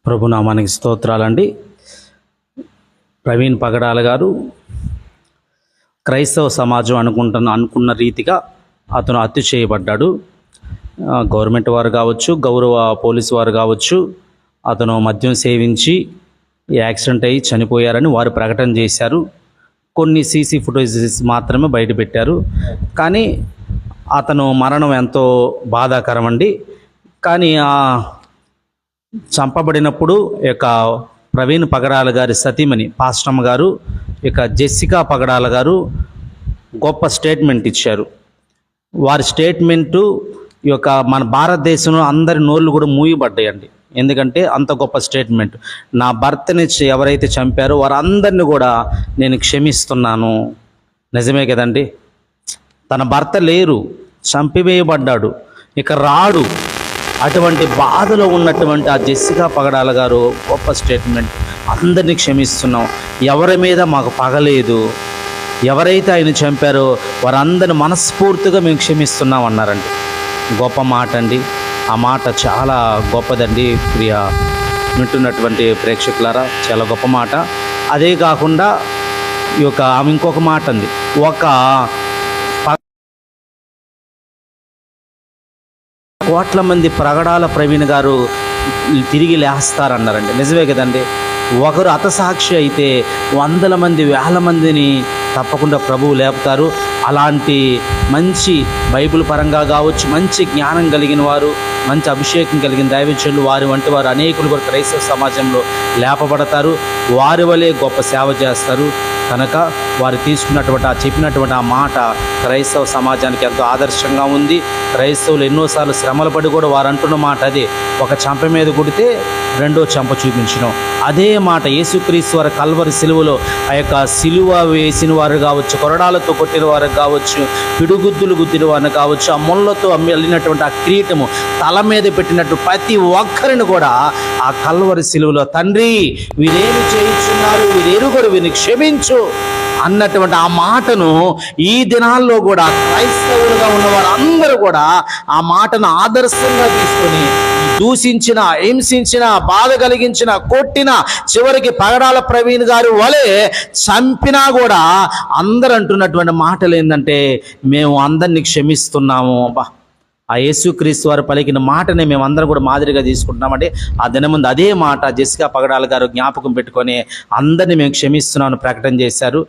ప్రభునామానికి స్తోత్రాలండి. ప్రవీణ్ పగడాల గారు క్రైస్తవ సమాజం అనుకున్న రీతిగా అతను హత్య చేయబడ్డాడు. గవర్నమెంట్ వారు కావచ్చు, గౌరవ పోలీసు వారు కావచ్చు, అతను మద్యం సేవించి యాక్సిడెంట్ అయ్యి చనిపోయారని వారు ప్రకటన చేశారు. కొన్ని సీసీ ఫుటేజెస్ మాత్రమే బయటపెట్టారు. కానీ అతను మరణం ఎంతో బాధాకరం అండి. కానీ చంపబడినప్పుడు ఇక ప్రవీణ్ పగడాల గారి సతీమణి పాస్టమ్మ గారు, ఇక జెస్సికా పగడాల గారు గొప్ప స్టేట్మెంట్ ఇచ్చారు. వారి స్టేట్మెంటు ఈ యొక్క మన భారతదేశంలో అందరి నోళ్ళు కూడా మూయబడ్డాయండి. ఎందుకంటే అంత గొప్ప స్టేట్మెంట్. నా భర్తని ఎవరైతే చంపారో వారందరినీ కూడా నేను క్షమిస్తున్నాను. నిజమే కదండి. తన భర్త లేరు, చంపివేయబడ్డాడు, ఇక రాడు. అటువంటి బాధలో ఉన్నటువంటి ఆ జెస్సికా పగడాల గారు గొప్ప స్టేట్మెంట్. అందరినీ క్షమిస్తున్నాం, ఎవరి మీద మాకు పగలేదు, ఎవరైతే ఆయన చంపారో వారందరిని మనస్ఫూర్తిగా మేము క్షమిస్తున్నాం అన్నారండి. గొప్ప మాట అండి. ఆ మాట చాలా గొప్పదండి. ప్రియ వింటున్నటువంటి ప్రేక్షకులారా, చాలా గొప్ప మాట. అదే కాకుండా ఈ యొక్క ఆమె ఇంకొక మాట అంది, ఒక కోట్ల మంది ప్రగడాల ప్రవీణ్ గారు తిరిగి లేస్తారన్నారండి. నిజమే కదండి. ఒకరు హతసాక్షి అయితే 100 మంది 1000 మందిని తప్పకుండా ప్రభువు లేపుతారు. అలాంటి మంచి బైబిల్ పరంగా కావచ్చు, మంచి జ్ఞానం కలిగిన వారు, మంచి అభిషేకం కలిగిన దైవజనులు వారి వంటి వారు అనేకులు కూడా క్రైస్తవ సమాజంలో లేపబడతారు. వారి వలె గొప్ప సేవ చేస్తారు. కనుక వారు తీసుకున్నటువంటి చెప్పినటువంటి ఆ మాట క్రైస్తవ సమాజానికి ఎంతో ఆదర్శంగా ఉంది. క్రైస్తవులు ఎన్నోసార్లు శ్రమలు పడి కూడా వారు అంటున్న మాట అదే, ఒక చెంప మీద కొడితే రెండో చెంప చూపించడం. అదే మాట యేసుక్రీస్తు వారి కల్వరి సిలువలో ఆ యొక్క సిలువ వేసిన వారు కావచ్చు, కొరడాలతో కొట్టిన వారు కావచ్చు, పిడుగుద్దులు గుద్దిన వారిని కావచ్చు, ఆ ముళ్ళతో అల్లినటువంటి ఆ కిరీటము తల మీద పెట్టినట్టు ప్రతి ఒక్కరిని కూడా ఆ కల్వరి సిలువలో తండ్రి వీరేమి చేయించున్నారు, వీరెరుగరు, వీరిని క్షమించు అన్నటువంటి ఆ మాటను ఈ దినాల్లో కూడా క్రైస్తవులుగా ఉన్న వారందరూ కూడా ఆ మాటను ఆదర్శంగా తీసుకొని దూషించిన, హింసించిన, బాధ కలిగించిన, కొట్టిన, చివరికి పగడాల ప్రవీణ్ గారు వలె చంపినా కూడా అందరూ అంటున్నటువంటి మాటలు ఏంటంటే, మేము అందరినీ క్షమిస్తున్నాము. ఆ యేసుక్రీస్తు వారు పలికిన మాటనే మేమందరం కూడా మాదిరిగా తీసుకుంటున్నామంటే ఆ దినముందు అదే మాట జెస్సికా పగడాల గారు జ్ఞాపకం పెట్టుకొని అందరినీ మేము క్షమిస్తున్నామని ప్రకటన చేశారు.